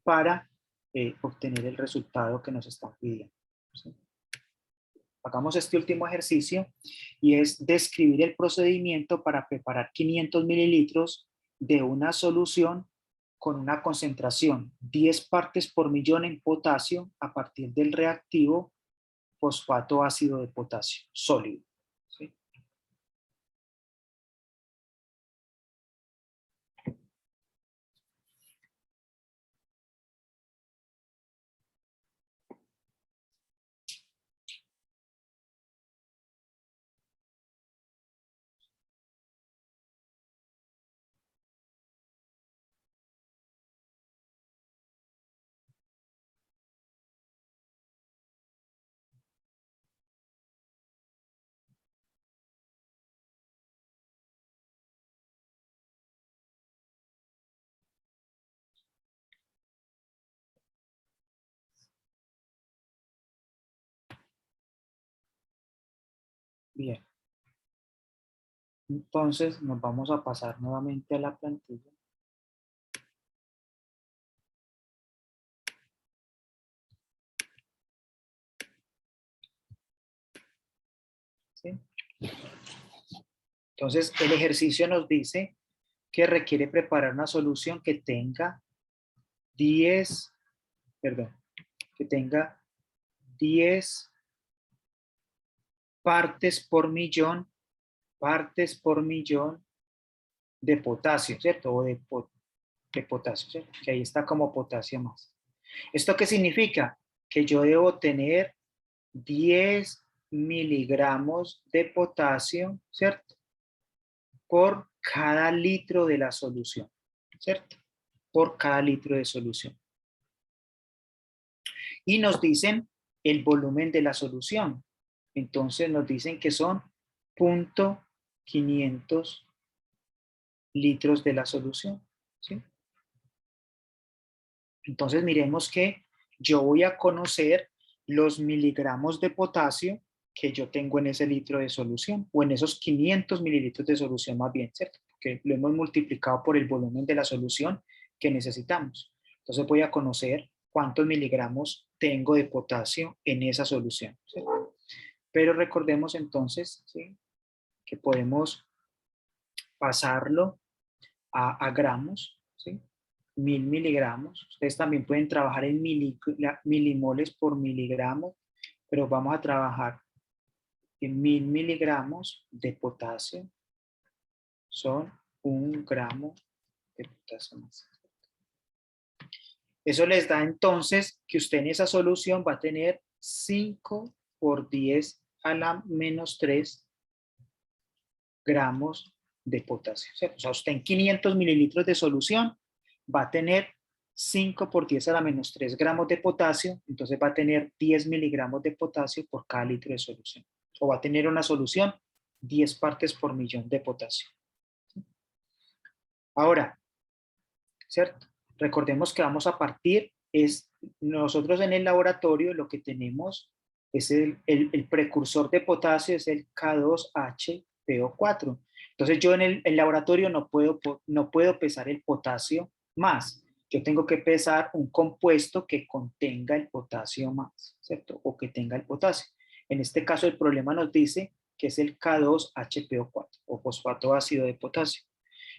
Speaker 1: para obtener el resultado que nos están pidiendo. ¿Sí? Hagamos este último ejercicio y es describir el procedimiento para preparar 500 mililitros de una solución con una concentración 10 partes por millón en potasio a partir del reactivo fosfato ácido de potasio sólido. ¿Sí? Bien. Entonces nos vamos a pasar nuevamente a la plantilla. ¿Sí? Entonces el ejercicio nos dice que requiere preparar una solución que tenga 10 partes por millón de potasio, ¿cierto? O de potasio, ¿cierto? Que ahí está como potasio más. ¿Esto qué significa? que yo debo tener 10 miligramos de potasio, ¿cierto? Por cada litro de la solución, ¿cierto? Por cada litro de solución. Y nos dicen el volumen de la solución. Entonces nos dicen que son 0.500 litros de la solución, ¿sí? Entonces miremos que yo voy a conocer los miligramos de potasio que yo tengo en ese litro de solución, o en esos 500 mililitros de solución más bien, ¿cierto? Porque lo hemos multiplicado por el volumen de la solución que necesitamos. Entonces voy a conocer cuántos miligramos tengo de potasio en esa solución, ¿cierto? Pero recordemos entonces, ¿sí?, que podemos pasarlo a gramos, ¿sí? 1000 miligramos. Ustedes también pueden trabajar en milimoles por miligramo, pero vamos a trabajar en 1000 miligramos de potasio. Son 1 gramo de potasio más. Eso les da entonces que usted en esa solución va a tener 5 por 10 a la menos 3 gramos de potasio, ¿cierto? O sea, usted en 500 mililitros de solución va a tener 5 por 10 a la menos 3 gramos de potasio, entonces va a tener 10 miligramos de potasio por cada litro de solución. O va a tener una solución 10 partes por millón de potasio. Ahora, ¿cierto? Recordemos que vamos a partir, nosotros en el laboratorio lo que tenemos es el precursor de potasio, es el K2HPO4. Entonces yo en el laboratorio no puedo pesar el potasio más. Yo tengo que pesar un compuesto que contenga el potasio más, ¿cierto? O que tenga el potasio. En este caso el problema nos dice que es el K2HPO4 o fosfato ácido de potasio.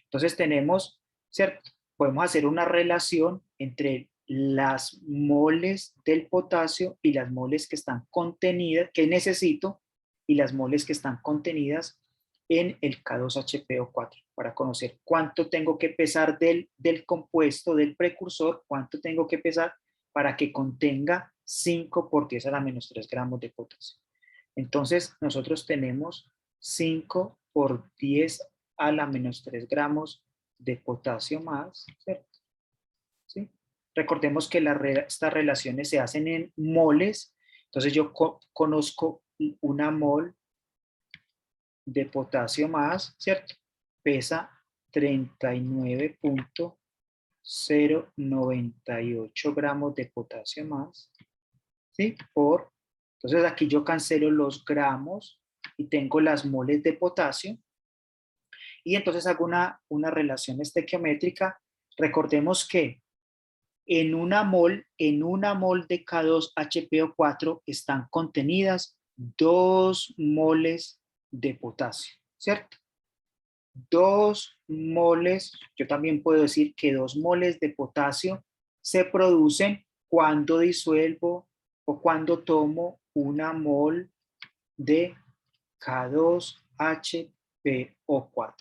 Speaker 1: Entonces tenemos, ¿cierto? Podemos hacer una relación entre las moles del potasio y las moles que están contenidas, que necesito, y las moles que están contenidas en el K2HPO4 para conocer cuánto tengo que pesar del compuesto, del precursor, cuánto tengo que pesar para que contenga 5 por 10 a la menos 3 gramos de potasio. Entonces nosotros tenemos 5 por 10 a la menos 3 gramos de potasio más, ¿cierto? ¿Sí? Recordemos que estas relaciones se hacen en moles, entonces yo conozco una mol de potasio más, ¿cierto? Pesa 39.098 gramos de potasio más, ¿sí? Entonces aquí yo cancelo los gramos y tengo las moles de potasio. Y entonces hago una relación estequiométrica. Recordemos que en una mol de K2HPO4 están contenidas 2 moles de potasio, ¿cierto? 2 moles, yo también puedo decir que 2 moles de potasio se producen cuando disuelvo o cuando tomo una mol de K2HPO4,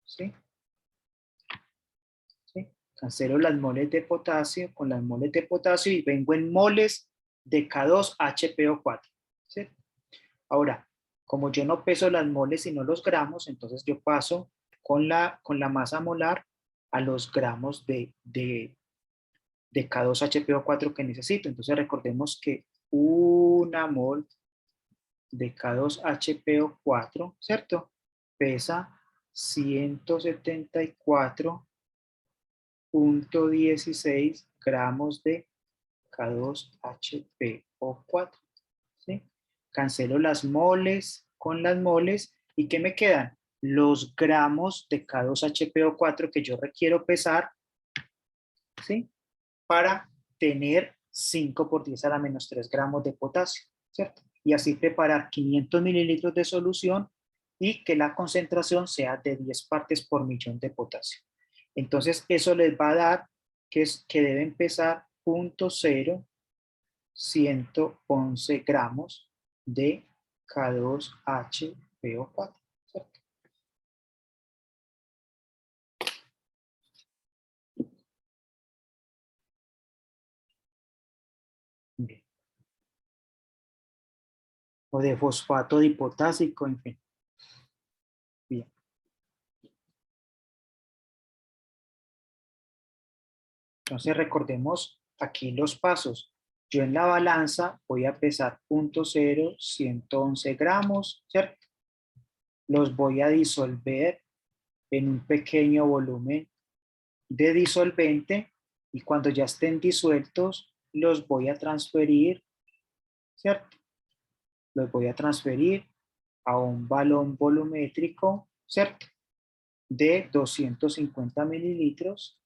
Speaker 1: ¿sí? ¿Sí? Cancelo las moles de potasio con las moles de potasio y vengo en moles de K2HPO4, ¿sí? Ahora, como yo no peso las moles sino los gramos, entonces yo paso con la masa molar a los gramos de K2HPO4 que necesito. Entonces recordemos que una mol de K2HPO4, ¿cierto? Pesa 174.16 gramos de K2HPO4, ¿sí? Cancelo las moles con las moles y ¿qué me quedan? Los gramos de K2HPO4 que yo requiero pesar, ¿sí? Para tener 5 por 10 a la menos 3 gramos de potasio, ¿cierto? Y así preparar 500 mililitros de solución y que la concentración sea de 10 partes por millón de potasio. Entonces eso les va a dar que deben pesar 0.0111 gramos de K2HPO4, ¿cierto? Bien. o de fosfato dipotásico, en fin. Bien. Entonces recordemos aquí los pasos. Yo en la balanza voy a pesar 0.0, 111 gramos, ¿cierto? Los voy a disolver en un pequeño volumen de disolvente y cuando ya estén disueltos los voy a transferir, ¿cierto? Los voy a transferir a un balón volumétrico, ¿cierto? De 250 mililitros,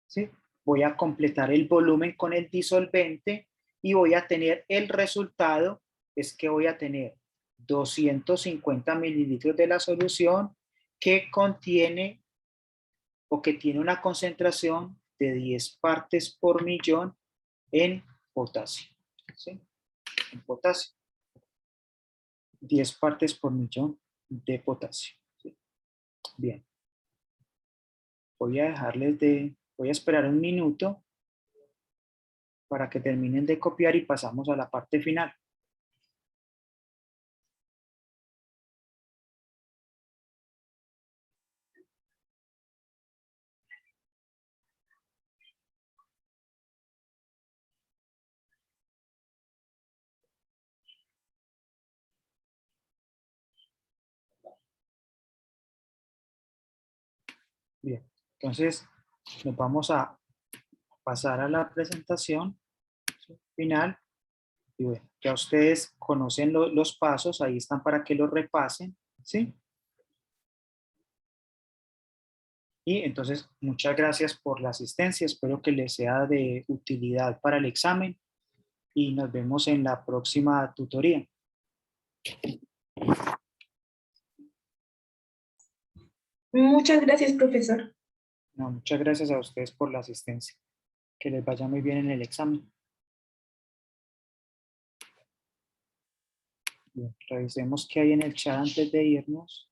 Speaker 1: ¿sí? Voy a completar el volumen con el disolvente y voy a tener el resultado, es que voy a tener 250 mililitros de la solución que contiene o que tiene una concentración de 10 partes por millón en potasio, ¿sí? En potasio. 10 partes por millón de potasio, ¿sí? Bien. Voy a voy a esperar un minuto para que terminen de copiar y pasamos a la parte final. Bien, entonces nos vamos a pasar a la presentación final. Y bueno, ya ustedes conocen los pasos, ahí están para que los repasen, ¿sí? Y entonces, muchas gracias por la asistencia, espero que les sea de utilidad para el examen y nos vemos en la próxima tutoría.
Speaker 2: Muchas gracias, profesor.
Speaker 1: No, muchas gracias a ustedes por la asistencia. Que les vaya muy bien en el examen. Bien, revisemos qué hay en el chat antes de irnos.